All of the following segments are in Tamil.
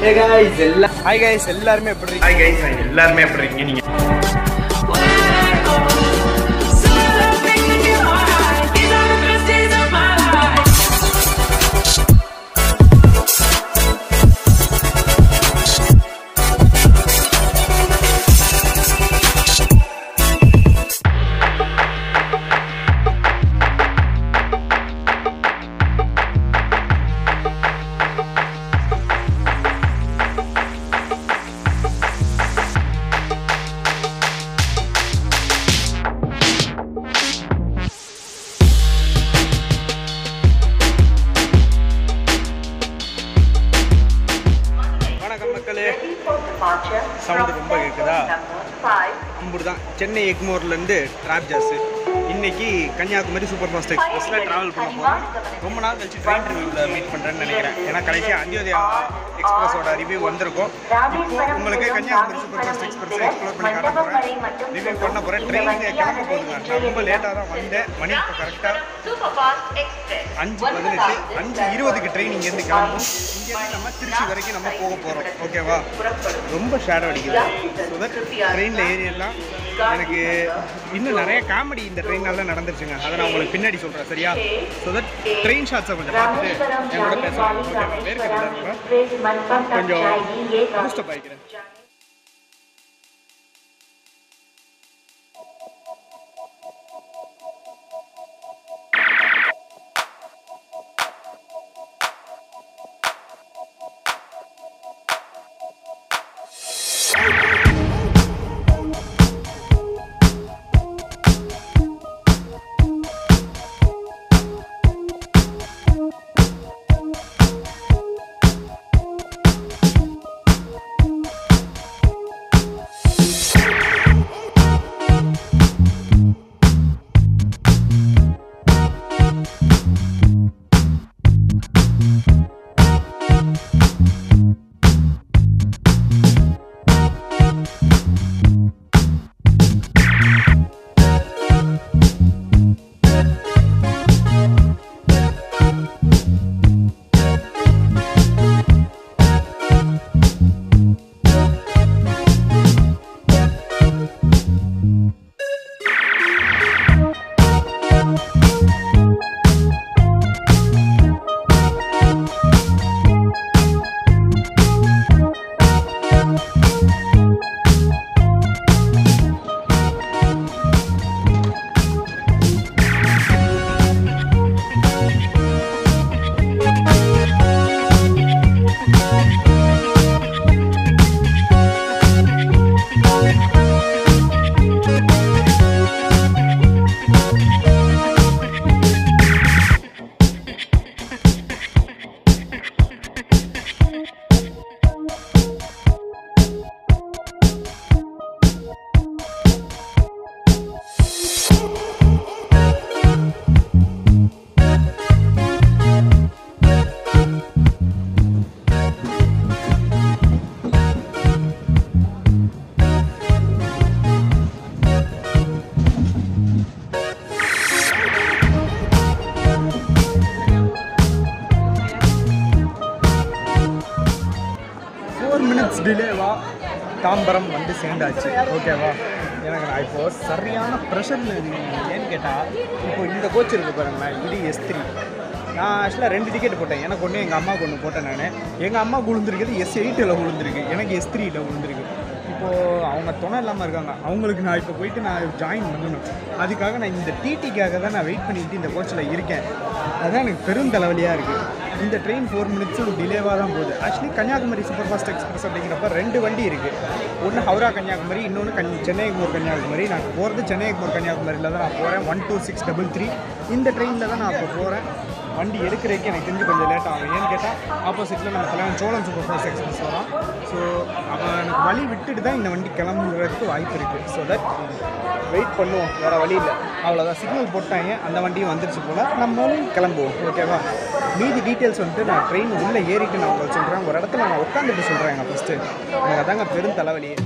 Hey guys, hi guys, எல்லாரும் எப்படி இருக்கீங்க? Hi guys, எல்லாரும் எப்படி இருக்கீங்க நீங்க? சவுண்ட் ரொம்ப கேக்குதா? இப்படிதான் சென்னை எக்மோர்ல இருந்து டிராவல்ஸ் இன்னைக்கு கன்னியாகுமரி சூப்பர் ஃபாஸ்ட் எக்ஸ்பிரஸ்ல டிராவல் பண்ண போறோம். ரொம்ப நாள் கழிச்சு ட்ரெயின் ரிவ்யூல மீட் பண்றேன்னு நினைக்கிறேன். ஏன்னா கடைசியா அந்தியோதயா எக்ஸ்பிரஸோட ரிவ்யூ வந்திருக்கும். இப்போ உங்களுக்கு Kanyakumari super fast express explore பண்ணி காட்ட போறேன், ரிவ்யூ பண்ண போறேன். ட்ரெயின் கிளம்ப போகுதுங்க. நான் ரொம்ப லேட்டா தான் வந்தேன். மணி இப்போ கரெக்டா 5:18 5:20க்கு ட்ரெயின் இங்க இருந்து கிளம்பும். இங்க இருந்து நம்ம திருச்சி வரைக்கும் நம்ம போக போறோம். ஓகேவா? ரொம்ப ஷேடோ அடிக்குது. ஸோ தட் ட்ரெயினில் ஏறியெல்லாம் எனக்கு இன்னும் நிறைய காமெடி இந்த ட்ரெயினால நடந்துருச்சுங்க. அதை நான் உங்களுக்கு பின்னாடி சொல்கிறேன், சரியா? ஸோ தட் ட்ரெயின் ஷாட்ஸை கொஞ்சம் பார்த்துட்டு என் கூட பேசலாம். ஓகே, வேர்க்கிறதுல கொஞ்சம் பூஸ்டப் ஆகிக்கிறேன். டிலேவா தாம்பரம் வந்து சேர்ந்தாச்சு. ஓகேவா? எனக்கு நான் இப்போ சரியான ப்ரெஷரில் இருக்கேன். ஏன்னு கேட்டால், இப்போ இந்த கோச் இருக்குது பாருங்களேன், இது S3. நான் ஆக்சுவலாக 2 டிக்கெட் போட்டேன். எனக்கு ஒன்று, எங்கள் அம்மாவுக்கு ஒன்று போட்டேன். நான் எங்கள் அம்மாவுக்கு விழுந்துருக்குது S8ல் விழுந்துருக்கு, எனக்கு S3யில் விழுந்துருக்கு. இப்போது அவங்க துணை இல்லாமல் இருக்காங்க. அவங்களுக்கு நான் இப்போ போயிட்டு நான் ஜாயின் பண்ணணும். அதுக்காக நான் இந்த டிடிக்காக தான் நான் வெயிட் பண்ணிக்கிட்டு இந்த கோச்சில் இருக்கேன். அதுதான் எனக்கு பெரும் தலைவலியாக இருக்குது. இந்த ட்ரெயின் 4 மினிட்ஸு டிலேவாக தான் போகுது. Actually Kanyakumari super fast express அப்படிங்கிறப்ப 2 வண்டி இருக்குது. ஒன்று ஹவுரா கன்னியாகுமரி, இன்னொன்று சென்னை எக்மோர் கன்னியாகுமரி. நான் போகிறது சென்னை எக்மோர் கன்னியாகுமரியில் தான் நான் போகிறேன். 12633 இந்த ட்ரெயினில் தான் நான் இப்போ போகிறேன். வண்டி எடுக்கிறதுக்கு எனக்கு தெரிஞ்சு கொஞ்சம் லேட் ஆகும். ஏன்னு கேட்டால் ஆப்போசிட்டில் நம்ம தலைவன் சோழன் சூப்பர் ஃபாஸ்ட் எக்ஸ்பிரஸ் வரான். ஸோ அவன் எனக்கு வழி விட்டுட்டு தான் இந்த வண்டி கிளம்புறதுக்கு வாய்ப்பு இருக்குது. ஸோ தட் வெயிட் பண்ணுவோம், வேறு வழி இல்லை. அவ்வளோதான், சிக்னல் போட்டாங்க, அந்த வண்டியும் வந்துருச்சு போல், நம்மளும் கிளம்புவோம். ஓகேவா? மீதி டீட்டெயில்ஸ் வந்துட்டு நான் ட்ரெயின் உள்ளே ஏறிட்டு நான் உங்களுக்கு சொல்கிறேன். ஒரு இடத்துல நான் உட்காந்துட்டு சொல்கிறேங்க. ஃபஸ்ட்டு எனக்கு அதாங்க பெரும் தலைவலியே.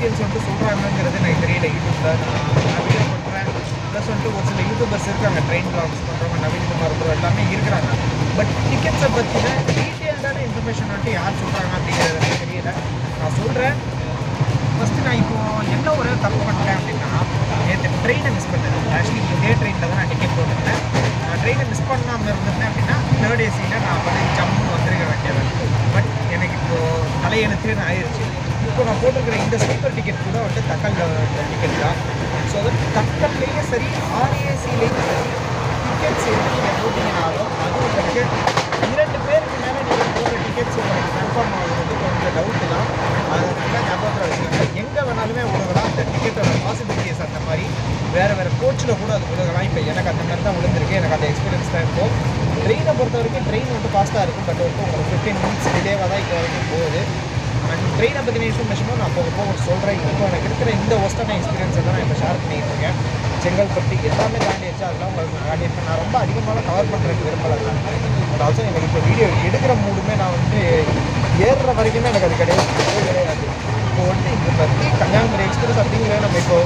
டீட்டெயில்ஸ் வந்துட்டு சொல்கிறாங்கங்கிறது எனக்கு தெரியல. யூடியூப்பில் நான் வீடியோ பண்ணுறேன், ப்ளஸ் வந்துட்டு ஒரு சில யூடியூபர்ஸ் இருக்காங்க, ட்ரெயின் வ்ளாக்ஸ் பண்ணுறவங்க, நவீன்குமார் ப்ரோ எல்லாமே இருக்கிறாங்க. பட் டிக்கெட்ஸை பற்றின டீட்டெயில்டான இன்ஃபர்மேஷன் வந்துட்டு யார் சொல்கிறாங்க அப்படிங்கிறது எனக்கு தெரியல. நான் சொல்கிறேன். ஃபஸ்ட்டு நான் இப்போது என்ன ஒரு தப்பு பண்ணிட்டேன் அப்படின்னா, நேற்று ட்ரெயினை மிஸ் பண்ணேன். ஆக்சுவலி இதே ட்ரெயினில் தான் நான் டிக்கெட் போட்டிருந்தேன். ட்ரெயினை மிஸ் பண்ணாமல் இருந்திருந்தேன் அப்படின்னா தேர்ட் ஏசியில் நான் பண்ணி ஜம்முன்னு வந்துருக்க வேண்டியது. பட் எனக்கு இப்போது தலையெழுத்துன்னு ஆயிடுச்சு. இப்போ நான் போட்டிருக்கிற இந்த ஸ்லீப்பர் டிக்கெட் கூட வந்துட்டு தக்கலில் டிக்கெட் தான். ஸோ அது தக்கல்லையும் சரி ஆர்ஏசிலையும் சரி டிக்கெட்ஸ் எது நீங்கள் போட்டிங்கனாலும் அது உங்களுக்கு 2 பேருக்கு மேலே நீங்கள் போடுற டிக்கெட்ஸ் உங்களுக்கு கன்ஃபார்ம் ஆகுறது கொஞ்சம் டவுட்டு தான். அது நல்லா ஞாபகத்தில் வச்சுக்கோங்க. எங்கே வேணாலுமே விழுகலாம். அந்த டிக்கெட்டோட பாசிபிலிட்டிஸ் அந்த மாதிரி வேறு கோச்சில் கூட அது விழுகலாம். இப்போ எனக்கு அந்த மாதிரி தான் விழுந்திருக்கு. எனக்கு அந்த எக்ஸ்பீரியன்ஸ் தான் இருக்கும். ட்ரெயினை பொறுத்த வரைக்கும் ட்ரெயின் வந்துட்டு ஃபாஸ்ட்டாக இருக்கும். பட் வந்து உங்களுக்கு 15 மினிட்ஸ் டிலேவாக தான் இப்போ வரைக்கும் போகுது. அண்ட் ட்ரெயினை பற்றின இன்ஃபர்மேஷனும் நான் போக சொல்கிறேன். இப்போ எனக்கு இருக்கிற இந்த ஒஸ்டான எக்ஸ்பீரியன்ஸை தான் நான் இப்போ ஷேர் பண்ணிகிட்டு இருக்கேன். செங்கல்பட்டு எல்லாமே தாண்டிடுச்சு. அதெல்லாம் உங்களுக்கு நான் காட்டியிருப்பேன். நான் ரொம்ப அதிகமாக கவர் பண்ணுறதுக்கு விரும்பலை. பட் ஆல்சோ எனக்கு இப்போ வீடியோ எடுக்கிற மூடுமே நான் வந்துட்டு ஏறுற வரைக்குமே எனக்கு அது கிடையாது. இப்போ வந்துட்டு இதை பற்றி கன்னியாகுமரி எக்ஸ்பிரஸ் அப்படிங்கிற நம்ம இப்போ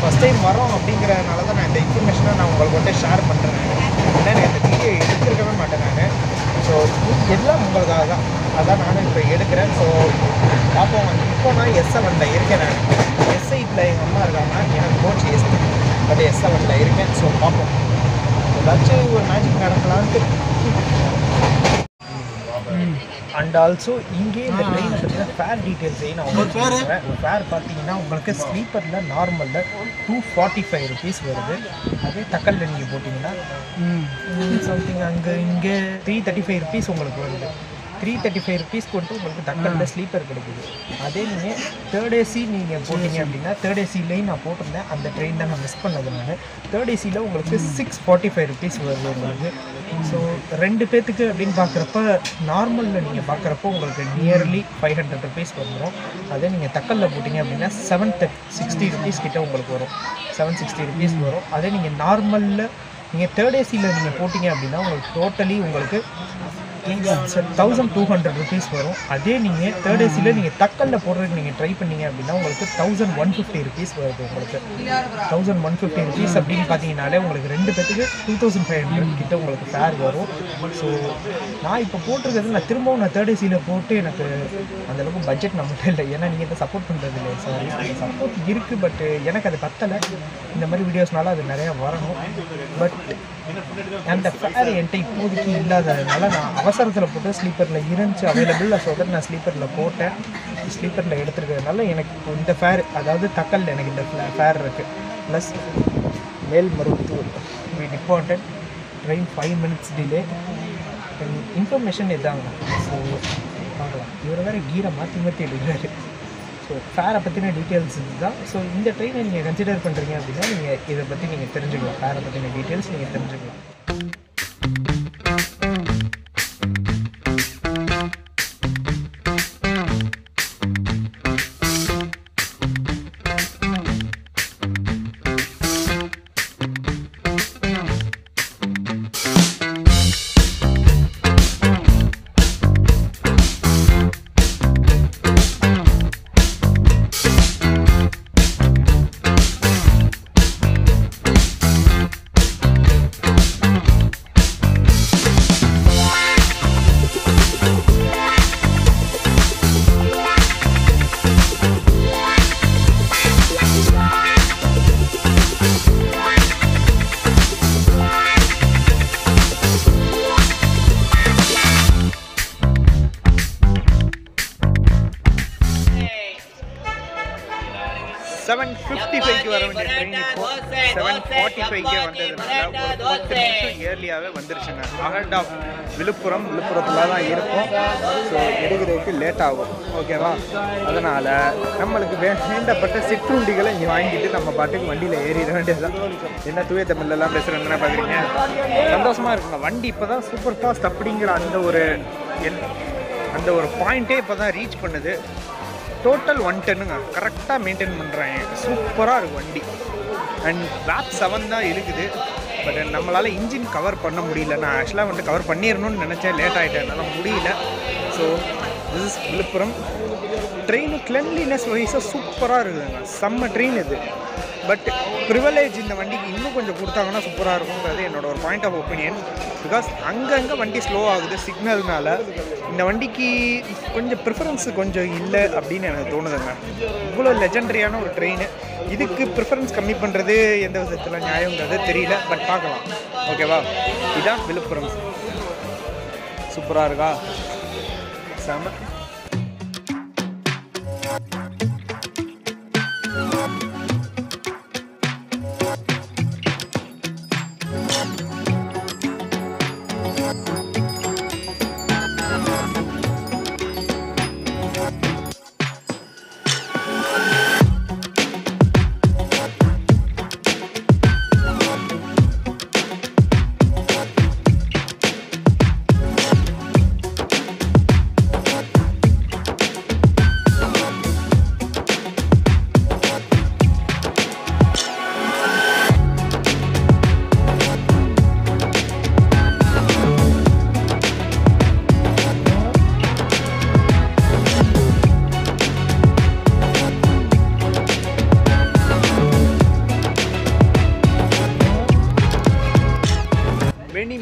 ஃபஸ்ட் டைம் வரோம் அப்படிங்கிறதுனால தான் நான் இந்த இன்ஃபர்மேஷனை நான் உங்களுக்கு வந்துட்டு ஷேர் பண்ணுறேன். ஏன்னா எனக்கு இந்த வீடியோ எடுத்துருக்கவே மாட்டேன் நான். ஸோ எல்லாம் உங்களுக்காக தான். அதான் நானும் இப்போ எடுக்கிறேன். ஸோ பார்ப்போம். இப்போ நான் S7 இருக்கேன். நான் S8 எங்கள் அம்மா இருக்காங்க. எனக்கு கோச் S3 பட் S7 இருக்கேன். ஸோ பார்ப்போம், ஏதாச்சும் ஒரு மேஜிக் நடக்கலான்ட்டு. அண்ட் ஆல்சோ இங்கே இந்த ட்ரெயினை பற்றின ஃபேர் டீட்டெயில்ஸையும் நான் உங்களுக்கு சொல்கிறேன். ஃபேர் பார்த்தீங்கன்னா உங்களுக்கு ஸ்லீப்பரில் நார்மலில் 245 ருபீஸ் வருது. அதே தக்கலில் நீங்கள் போட்டிங்கன்னா சம்திங் அங்கே இங்கே 335 ருபீஸ் உங்களுக்கு வருது. 335 ருபீஸ்க்கு வந்துட்டு உங்களுக்கு தக்கலில் ஸ்லீப்பர் கிடைக்குது. அதே நீங்கள் தேர்ட் ஏசி நீங்கள் போட்டிங்க அப்படின்னா தேர்ட் ஏசிலையும் நான் போட்டிருந்தேன். அந்த ட்ரெயின் தான் நான் மிஸ் பண்ணதுனால தேர்ட் ஏசியில் உங்களுக்கு 645 ருபீஸ் வருது உங்களுக்கு. ஸோ 2 பேர்த்துக்கு அப்படின்னு பார்க்குறப்ப நார்மலில் நீங்கள் பார்க்குறப்போ உங்களுக்கு நியர்லி 500 ருபீஸ் வந்துடும். அதே நீங்கள் தக்கலில் போட்டிங்க அப்படின்னா 760 ருபீஸ் கிட்ட உங்களுக்கு வரும். 760 ருபீஸ் வரும். அதே நீங்கள் நார்மலில் நீங்கள் தேர்ட் ஏசியில் நீங்கள் போட்டிங்க அப்படின்னா உங்களுக்கு டோட்டலி உங்களுக்கு 1200 ருபீஸ் வரும். அதே நீங்கள் தேர்ட் ஏசியில் நீங்கள் தக்கலில் போடுறதுக்கு நீங்கள் ட்ரை பண்ணிங்க அப்படின்னா உங்களுக்கு 1150 ருபீஸ் வருது. உங்களுக்கு 1150 ருபீஸ் அப்படின்னு பார்த்தீங்கன்னாலே உங்களுக்கு 2 பேருக்கு 2500 கிட்ட உங்களுக்கு ஃபேர் வரும். ஸோ நான் இப்போ போட்டிருக்கிறது நான் திரும்பவும் நான் தேர்ட் ஏசியில் போட்டு எனக்கு அந்தளவுக்கு பட்ஜெட் நம்மகிட்ட இல்லை. ஏன்னா நீங்கள் இதை சப்போர்ட் பண்ணுறது இல்லை. சாரி, சப்போர்ட் இருக்குது பட் எனக்கு அது பத்தலை. இந்த மாதிரி வீடியோஸ்னால அது நிறையா வரணும். பட் அந்த ஃபேர் என்கிட்ட இப்போதைக்கு இல்லாததுனால நான் அவசரத்தில் போட்டு ஸ்லீப்பரில் இருந்துச்சு அவைலபிள். ஸோ நான் ஸ்லீப்பரில் போட்டேன். ஸ்லீப்பரில் எடுத்துருக்கிறதுனால எனக்கு இப்போ இந்த ஃபேர், அதாவது தக்கலில் எனக்கு இந்த ஃபேர் இருக்குது. Plus Melmaruvathur important train 5 minutes delay. Information இதாங்க. ஸோ பார்க்கலாம். இவர் வேறு கீரை மாற்றி எடுக்கிறாரு. ஸோ ஃபேரை பற்றின டீட்டெயில்ஸ் இதுதான். ஸோ இந்த ட்ரெயினை நீங்கள் கன்சிடர் பண்ணுறீங்க அப்படின்னா நீங்கள் இதை பற்றி நீங்கள் தெரிஞ்சுக்கலாம். ஃபேரை பற்றின டீட்டெயில்ஸ் நீங்கள் தெரிஞ்சுக்கலாம். வர வேண்டிய ட்ரெயின் இப்போ 7:45 வந்ததுனால ஒரு 10 நிமிஷம் இயர்லியாகவே வந்துருச்சுங்க. அஹெட் ஆஃப் விழுப்புரத்தில் தான் இருக்கும். ஸோ எடுக்கிறதுக்கு லேட் ஆகும். ஓகேவா? அதனால் நம்மளுக்கு வேண்டப்பட்ட சிற்றுண்டிகளை இங்கே வாங்கிட்டு நம்ம பாட்டுக்கு வண்டியில் ஏறிட வேண்டியதுதான். என்ன தூய தமிழ்லாம் பேசுகிறேன்னு பார்க்குறீங்க. சந்தோஷமாக இருக்குங்க. வண்டி இப்போ தான் சூப்பர் ஃபாஸ்ட் அப்படிங்கிற அந்த ஒரு பாயிண்ட்டே இப்போ தான் ரீச் பண்ணுது. டோட்டல் 110ங்க. கரெக்டாக மெயின்டைன் பண்ணுறாங்க. சூப்பராக இருக்குது வண்டி. அண்ட் VAP 7 தான் இருக்குது. பட் நம்மளால் இன்ஜின் கவர் பண்ண முடியல. நான் ஆக்சுவலாக வந்துட்டு கவர் பண்ணிடணும்னு நினச்சேன். லேட் ஆகிட்டேன், என்னால் முடியல. So this is Villupuram. Train cleanliness வைஸாக சூப்பராக இருக்குதுங்க. செம்ம ட்ரெயின் இது. பட் ப்ரிவிலேஜ் இந்த வண்டிக்கு இன்னும் கொஞ்சம் கொடுத்தாங்கன்னா சூப்பராக இருக்குங்கிறது என்னோட ஒரு பாயிண்ட் ஆஃப் ஒப்பீனியன். பிகாஸ் அங்கங்கே வண்டி ஸ்லோ ஆகுது சிக்னல்னால. இந்த வண்டிக்கு கொஞ்சம் ப்ரிஃபரன்ஸ் கொஞ்சம் இல்லை அப்படின்னு எனக்கு தோணுதுங்க. இவ்வளோ லெஜெண்டரியான ஒரு ட்ரெயின், இதுக்கு ப்ரிஃபரன்ஸ் கம்மி பண்ணுறது எந்த விதத்தில் நியாயங்கிறது தெரியல. பட் பார்க்கலாம். ஓகேவா? இதுதான் விழுப்புரம். சூப்பராக இருக்கா? செம.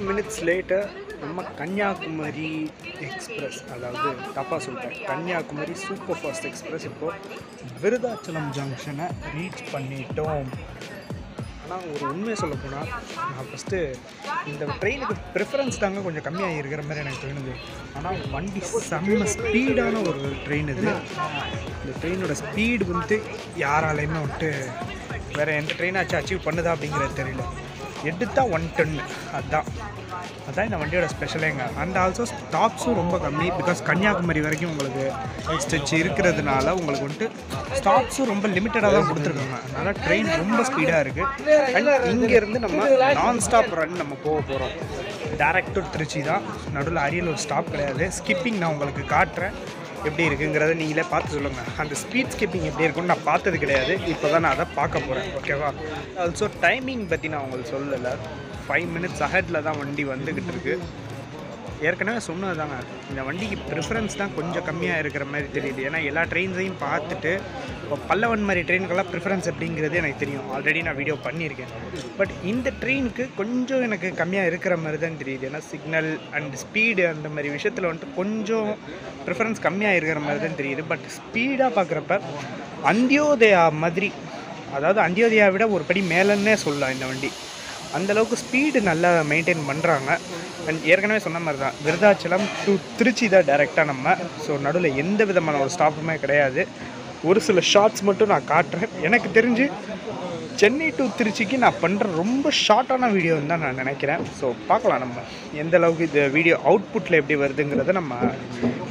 மினிட்ஸ் லேட்டர் நம்ம கன்னியாகுமரி எக்ஸ்பிரஸ், அதாவது தப்பாக சொல்லிட்டேன், கன்னியாகுமரி சூப்பர் ஃபாஸ்ட் எக்ஸ்பிரஸ் இப்போது விருதாச்சலம் ஜங்ஷனை ரீச் பண்ணிட்டோம். ஆனால் ஒரு உண்மையை சொல்ல போனால் நான் ஃபஸ்ட்டு இந்த ட்ரெயினுக்கு ப்ரிஃபரன்ஸ் தாங்க கொஞ்சம் கம்மியாக இருக்கிற மாதிரி எனக்கு தோணுது. ஆனால் வண்டி செம்ம ஸ்பீடான ஒரு ட்ரெயின் இது. இந்த ட்ரெயினோட ஸ்பீடு வந்து யாராலையுமே வந்துட்டு வேறு எந்த ட்ரெயினாச்சும் அச்சீவ் பண்ணுதா அப்படிங்கிறது தெரியல. எடுத்தால் 110 அதுதான் இந்த வண்டியோட ஸ்பெஷலேங்க. அண்ட் ஆல்சோ ஸ்டாப்ஸும் ரொம்ப கம்மி. பிகாஸ் கன்னியாகுமரி வரைக்கும் உங்களுக்கு ஸ்டெச் இருக்கிறதுனால உங்களுக்கு வந்துட்டு ஸ்டாப்ஸும் ரொம்ப லிமிட்டடாக தான் கொடுத்துருக்காங்க. அதனால் ட்ரெயின் ரொம்ப ஸ்பீடாக இருக்குது. அண்ட் இங்கேருந்து நம்ம நான் ஸ்டாப் ரன் நம்ம போக போகிறோம். டேரக்ட் டு திருச்சி தான். நடுவில் அரியலூர் ஸ்டாப் கிடையாது. ஸ்கிப்பிங் நான் உங்களுக்கு காட்டுறேன் எப்படி இருக்குங்கிறத நீங்களே பார்த்து சொல்லுங்கள். அந்த ஸ்பீட் ஸ்கிப்பிங் எப்படி இருக்குன்னு நான் பார்த்தது கிடையாது. இப்போ தான் நான் அதை பார்க்க போகிறேன். ஓகேவா? ஆல்சோ டைமிங் பற்றி நான் உங்களுக்கு சொல்லலை. 5 minutes அஹெட்டில் தான் வண்டி வந்துக்கிட்டு இருக்குது. ஏற்கனவே சொன்னது தாங்க, இந்த வண்டிக்கு ப்ரிஃபரன்ஸ் தான் கொஞ்சம் கம்மியாக இருக்கிற மாதிரி தெரியுது. ஏன்னா எல்லா ட்ரெயின்ஸையும் பார்த்துட்டு இப்போ பல்லவன் மாதிரி ட்ரெயினுக்கெல்லாம் ப்ரிஃபரன்ஸ் எப்படிங்கிறது எனக்கு தெரியும். ஆல்ரெடி நான் வீடியோ பண்ணியிருக்கேன். பட் இந்த ட்ரெயினுக்கு கொஞ்சம் எனக்கு கம்மியாக இருக்கிற மாதிரி தான் தெரியுது. ஏன்னா சிக்னல் அண்ட் ஸ்பீடு அந்த மாதிரி விஷயத்தில் வந்துட்டு கொஞ்சம் ப்ரிஃபரன்ஸ் கம்மியாக இருக்கிற மாதிரி தான் தெரியுது. பட் ஸ்பீடாக பார்க்குறப்ப அந்தியோதயா மாதிரி, அதாவது அந்தியோதயா விட ஒரு படி மேலேன்னே சொல்லலாம் இந்த வண்டி. அந்தளவுக்கு ஸ்பீடு நல்லா மெயின்டைன் பண்ணுறாங்க. அண்ட் ஏற்கனவே சொன்ன மாதிரி தான் விருதாச்சலம் டு திருச்சி தான் டைரெக்டாக நம்ம. ஸோ நடுவில் எந்த விதமான ஒரு ஸ்டாப்புமே கிடையாது. ஒரு சில ஷார்ட்ஸ் மட்டும் நான் காட்டுறேன். எனக்கு தெரிஞ்சு சென்னை டு திருச்சிக்கு நான் பண்ணுற ரொம்ப ஷார்ட்டான வீடியோன்னு தான் நான் நினைக்கிறேன். ஸோ பார்க்கலாம் நம்ம எந்த அளவுக்கு இந்த வீடியோ அவுட்புட்டில் எப்படி வருதுங்கிறத நம்ம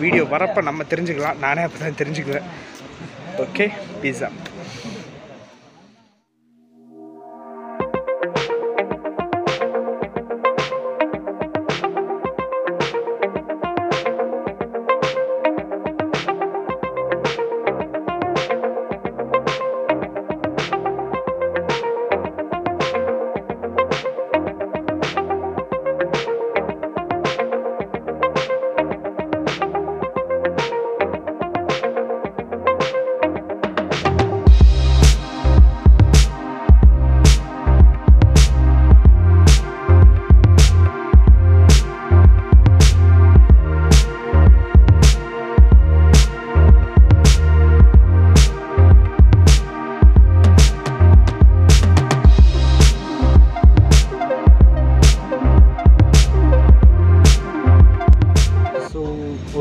வீடியோ வரப்போ நம்ம தெரிஞ்சுக்கலாம். நானே அப்போ தான் தெரிஞ்சுக்குவேன். ஓகே, பீஸா.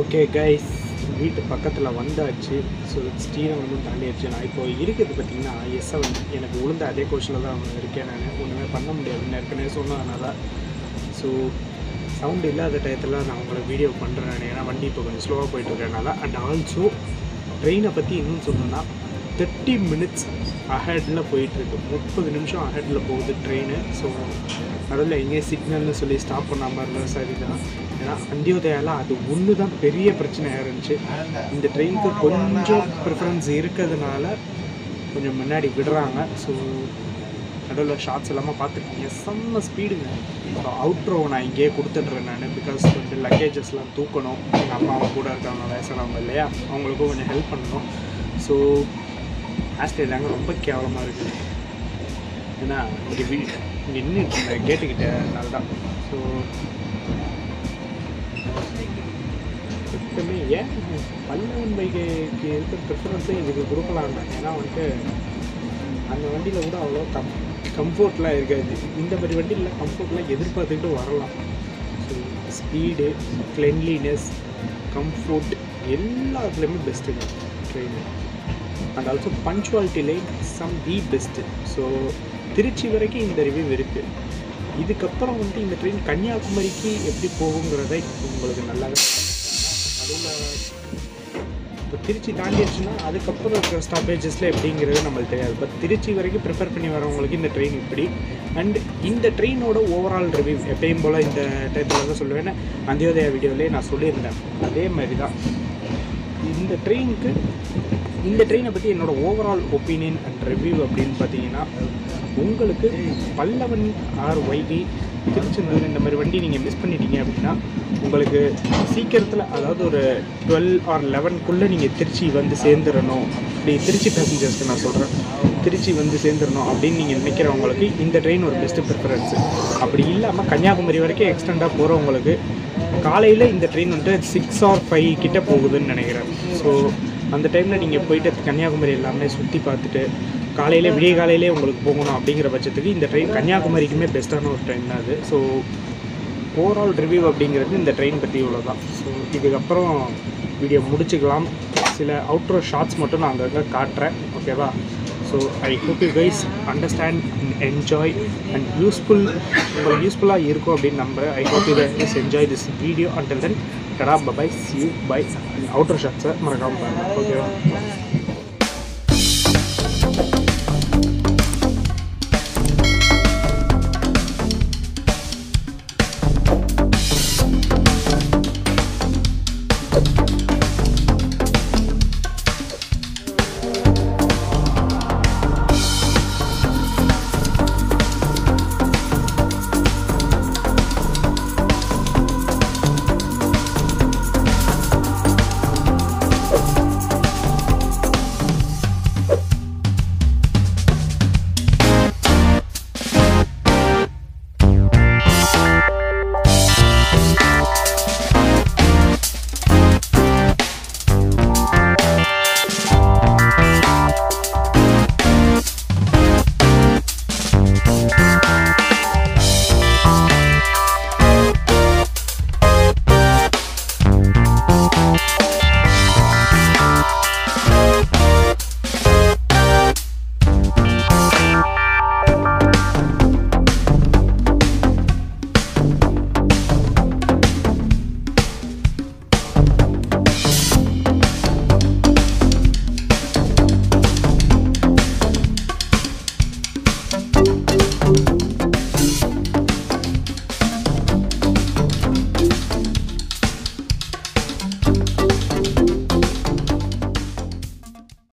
ஓகே கைஸ், வீட்டு பக்கத்தில் வந்தாச்சு. ஸோ ஸ்ரீரங்கம் தாண்டியாச்சு. நான் இப்போ இருக்கிறது பார்த்திங்கன்னா S7. எனக்கு உளுந்த அதே கோஷில் தான் இருக்கேன். நான் ஒன்றுமே பண்ண முடியாதுன்னு ஏற்கனவே சொன்னதுனால. ஸோ சவுண்டு இல்லாத டயத்தில் நான் உங்களுக்கு வீடியோ பண்ணுறேன். ஏன்னா வண்டி இப்போ கொஞ்சம் ஸ்லோவாக போயிட்டுருக்கனால. அண்ட் ஆல்சோ ட்ரெயினை பற்றி இன்னும் சொல்லணும்னா 30 minutes அஹெட்டில் போயிட்டுருக்கு. 30 நிமிஷம் அஹெட்டில் போகுது ட்ரெயின். ஸோ நடுவில் எங்கேயும் சிக்னல்னு சொல்லி ஸ்டாப் பண்ணாமல் இருந்தால் சரி தான். ஏன்னா அந்தியோதயாவில் அது ஒன்று தான் பெரிய பிரச்சனையாக இருந்துச்சு. இந்த ட்ரெயினுக்கு கொஞ்சம் ப்ரிஃபரன்ஸ் இருக்கிறதுனால கொஞ்சம் முன்னாடி விடுறாங்க. ஸோ நடுவில் ஷார்ட்ஸ் எல்லாமே பார்த்துருக்கீங்க. செம்ம ஸ்பீடுங்க. ஸோ அவுட்ரோ நான் இங்கேயே கொடுத்துட்றேன் நான். பிகாஸ் கொஞ்சம் லக்கேஜஸ்லாம் தூக்கணும். எங்கள் அம்மாவை கூட இருக்காங்க வயசானவங்க இல்லையா, அவங்களுக்கும் கொஞ்சம் ஹெல்ப் பண்ணணும். ஸோ ஆஸ்ட்ரேலியா தாங்க ரொம்ப கேவலமாக இருக்குது. ஏன்னா இங்கே நின்றுட்டு இருந்தேன் கேட்டுக்கிட்ட அதனால தான். ஸோ எப்பவுமே ஏன் பல்லவன் பைக்கு இருக்கிற ப்ரிஃபரன்ஸே இதுக்கு கொடுக்கலாங்க. ஏன்னா வந்துட்டு அந்த வண்டியில் கூட அவ்வளோ கம்ஃபர்ட்லாம் இருக்காது. இந்த மாதிரி வண்டியில் கம்ஃபர்ட்லாம் எதிர்பார்த்துக்கிட்டு வரலாம். ஸோ ஸ்பீடு, கிளென்லினஸ், கம்ஃபோர்ட் எல்லாத்துலேயுமே பெஸ்ட்டுங்க train. And also punctuality line some the best. So Trichy வரைக்கும் இந்த ரிவ்யூ இருக்குது. இதுக்கப்புறம் வந்துட்டு இந்த ட்ரெயின் கன்னியாகுமரிக்கு எப்படி போகுங்கிறத உங்களுக்கு நல்லாவே அதில் இப்போ திருச்சி தாண்டிடுச்சுன்னா அதுக்கப்புறம் இருக்கிற ஸ்டாப்பேஜஸில் எப்படிங்கிறது நம்மளுக்கு தெரியாது. பட் திருச்சி வரைக்கும் ப்ரிஃபர் பண்ணி வரவங்களுக்கு இந்த ட்ரெயின் இப்படி. அண்ட் இந்த ட்ரெயினோட ஓவரால் ரிவ்யூ எப்பயும் போல் இந்த டைப்பில் தான் சொல்லுவேன். அந்தியோதயா வீடியோவிலே நான் சொல்லியிருந்தேன். அதே மாதிரி தான் இந்த ட்ரெயினை பற்றி என்னோடய ஓவரால் ஒப்பீனியன் அண்ட் ரிவ்யூ அப்படின்னு பார்த்தீங்கன்னா, உங்களுக்கு பல்லவன் ஆர் வைகை, திருச்செந்தூர் இந்த மாதிரி வண்டி நீங்கள் மிஸ் பண்ணிட்டீங்க அப்படின்னா உங்களுக்கு சீக்கிரத்தில், அதாவது ஒரு 12 or 11க்குள்ளே நீங்கள் திருச்சி வந்து சேர்ந்துடணும். அப்படி திருச்சி பேசஞ்சர்ஸ்க்கு நான் சொல்கிறேன், திருச்சி வந்து சேர்ந்துடணும் அப்படின்னு நீங்கள் நினைக்கிறவங்களுக்கு இந்த ட்ரெயின் ஒரு பெஸ்ட்டு ப்ரிஃபரன்ஸு. அப்படி இல்லாமல் கன்னியாகுமரி வரைக்கும் எக்ஸ்டெண்டாக போகிறவங்களுக்கு காலையில் இந்த ட்ரெயின் வந்துட்டு 6 or 5 கிட்டே போகுதுன்னு நினைக்கிறேன். ஸோ அந்த டைமில் நீங்கள் போய்ட்டு கன்னியாகுமரி எல்லாமே சுற்றி பார்த்துட்டு விடிய காலையிலே உங்களுக்கு போகணும் அப்படிங்கிற பட்சத்துக்கு இந்த ட்ரெயின் கன்னியாகுமரிக்குமே பெஸ்ட்டான ஒரு ட்ரெயின் தான் அது. ஸோ ஓவரால் ரிவ்யூ அப்படிங்கிறது இந்த ட்ரெயின் பற்றி இவ்வளோ தான். ஸோ இதுக்கப்புறம் வீடியோ முடிச்சுக்கலாம். சில அவுட்ரோ ஷார்ட்ஸ் மட்டும் நான் அங்கங்கே காட்டுறேன், ஓகேவா? So I hope you guys understand and enjoy and உங்களுக்கு யூஸ்ஃபுல்லாக இருக்கும் அப்படின்னு நம்புகிறேன். I hope you guys enjoy this video. Until then tata bye, see you, bye. Outro ஷார்ட்ஸை மறக்காமல் பாருங்கள், ஓகேவா?